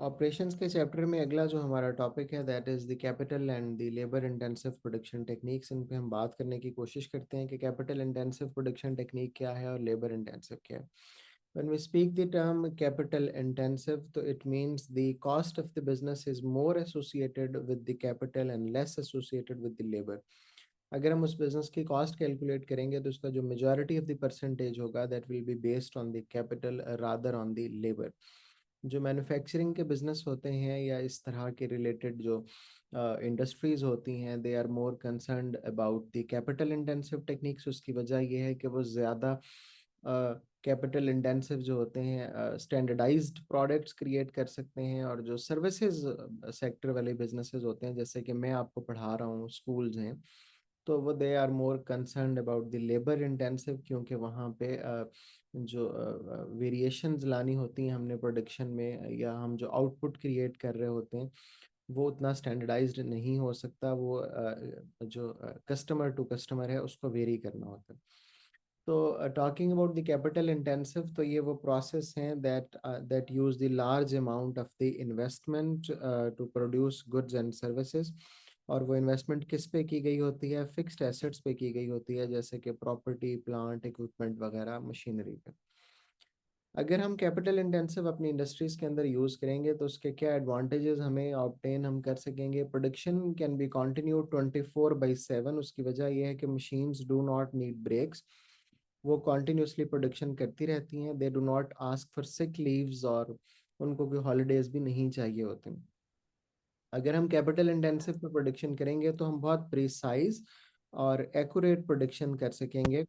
Operations के chapter में अगला जो हमारा टॉपिक है that is the capital and the labour intensive production techniques. इन पे हम बात करने की कोशिश करते हैं कि कैपिटल इंटेंसिव प्रोडक्शन टेक्निक क्या है और लेबर इंटेंसिव क्या है। When we speak the term capital intensive, so it means the cost of the business is more associated with the capital and less associated with the labor. अगर हम उस business की cost calculate करेंगे तो उसका जो मेजॉरिटी ऑफ द परसेंटेज होगा that will be based on the capital rather on the labour. जो मैन्युफैक्चरिंग के बिजनेस होते हैं या इस तरह के रिलेटेड जो इंडस्ट्रीज होती हैं they are more concerned about the capital intensive techniques. उसकी वजह ये है कि वो ज़्यादा कैपिटल इंटेंसिव जो होते हैं स्टैंडर्डाइज्ड प्रोडक्ट्स क्रिएट कर सकते हैं। और जो सर्विसेज सेक्टर वाले बिजनेसेस होते हैं जैसे कि मैं आपको पढ़ा रहा हूँ, स्कूल्स हैं, तो वो they are more concerned about the labour intensive, क्योंकि वहाँ पे जो वेरिएशंस लानी होती हैं हमने प्रोडक्शन में या हम जो आउटपुट क्रिएट कर रहे होते हैं वो उतना स्टैंडर्डाइज्ड नहीं हो सकता। वो जो कस्टमर टू कस्टमर है उसको वेरी करना होता है। तो talking about the capital intensive, तो ये वो प्रोसेस हैं that use the large amount of the investment to produce goods and services. और वो इन्वेस्टमेंट किस पे की गई होती है? फिक्स्ड एसेट्स पे की गई होती है, जैसे कि प्रॉपर्टी, प्लांट, इक्विपमेंट वगैरह, मशीनरी पे। अगर हम कैपिटल इंटेंसिव अपनी इंडस्ट्रीज के अंदर यूज़ करेंगे तो उसके क्या एडवांटेजेस हमें ऑब्टेन हम कर सकेंगे? Production can be continue 24/7। उसकी वजह यह है कि machines do not need breaks, वो कॉन्टिन्यूसली प्रोडक्शन करती रहती हैं। They do not ask for sick leaves, और उनको कोई हॉलीडेज भी नहीं चाहिए होते। अगर हम कैपिटल इंटेंसिव पे प्रोडक्शन करेंगे तो हम बहुत प्रिसाइज और एक्यूरेट प्रोडक्शन कर सकेंगे।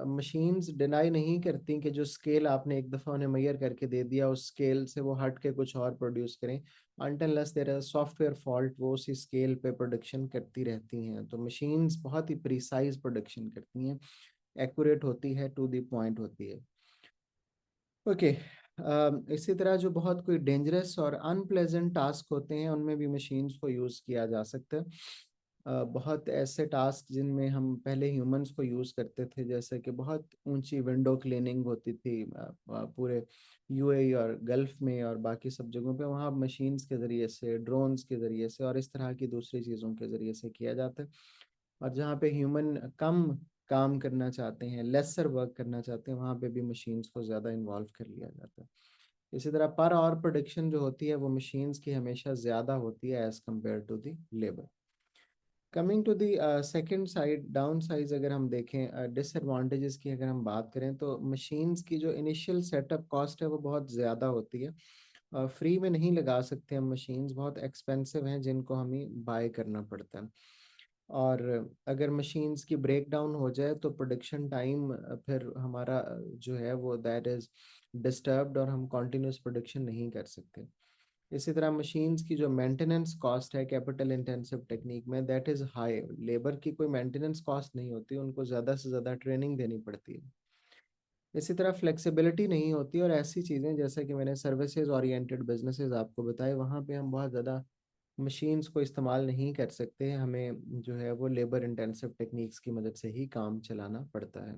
मशीन्स डिनाई नहीं करती कि जो स्केल आपने एक दफ़ा उन्हें मेजर करके दे दिया उस स्केल से वो हट के कुछ और प्रोड्यूस करें। Until there is software fault वो उसी स्केल पे प्रोडक्शन करती रहती हैं। तो मशीन्स बहुत ही प्रिसाइज प्रोडक्शन करती हैं, एक्यूरेट होती है, टू द पॉइंट होती है। ओके। इसी तरह जो बहुत कोई डेंजरस और अनप्लेजेंट टास्क होते हैं उनमें भी मशीन्स को यूज़ किया जा सकता है। बहुत ऐसे टास्क जिनमें हम पहले ह्यूमंस को यूज़ करते थे, जैसे कि बहुत ऊंची विंडो क्लीनिंग होती थी पूरे यूएई और गल्फ में और बाकी सब जगहों पे, वहाँ मशीन्स के ज़रिए से, ड्रोन्स के ज़रिए से और इस तरह की दूसरी चीज़ों के ज़रिए से किया जाता है। और जहाँ पे ह्यूमन कम काम करना चाहते हैं, लेसर वर्क करना चाहते हैं, वहाँ पे भी मशीन्स को ज़्यादा इन्वॉल्व कर लिया जाता है। इसी तरह पर आवर प्रोडक्शन जो होती है वो मशीन्स की हमेशा ज़्यादा होती है as compare to the labour. Coming to the second side, down size, अगर हम देखें डिसएडवांटेजेस की अगर हम बात करें तो मशीन्स की जो इनिशियल सेटअप कॉस्ट है वो बहुत ज़्यादा होती है। फ्री में नहीं लगा सकते हम, मशीन्स बहुत एक्सपेंसिव हैं जिनको हमें बाय करना पड़ता है। और अगर मशीन्स की ब्रेक डाउन हो जाए तो प्रोडक्शन टाइम फिर हमारा जो है वो दैट इज़ डिस्टर्ब्ड और हम कॉन्टिन्यूस प्रोडक्शन नहीं कर सकते। इसी तरह मशीन्स की जो मेंटेनेंस कॉस्ट है कैपिटल इंटेंसिव टेक्निक में दैट इज़ हाई। लेबर की कोई मेंटेनेंस कॉस्ट नहीं होती, उनको ज़्यादा से ज़्यादा ट्रेनिंग देनी पड़ती है। इसी तरह फ्लेक्सिबिलिटी नहीं होती, और ऐसी चीज़ें जैसे कि मैंने सर्विसेज ओरिएंटेड बिजनेसेस आपको बताए वहाँ पे हम बहुत ज़्यादा मशीन्स को इस्तेमाल नहीं कर सकते, हमें जो है वो लेबर इंटेंसिव टेक्निक्स की मदद से ही काम चलाना पड़ता है।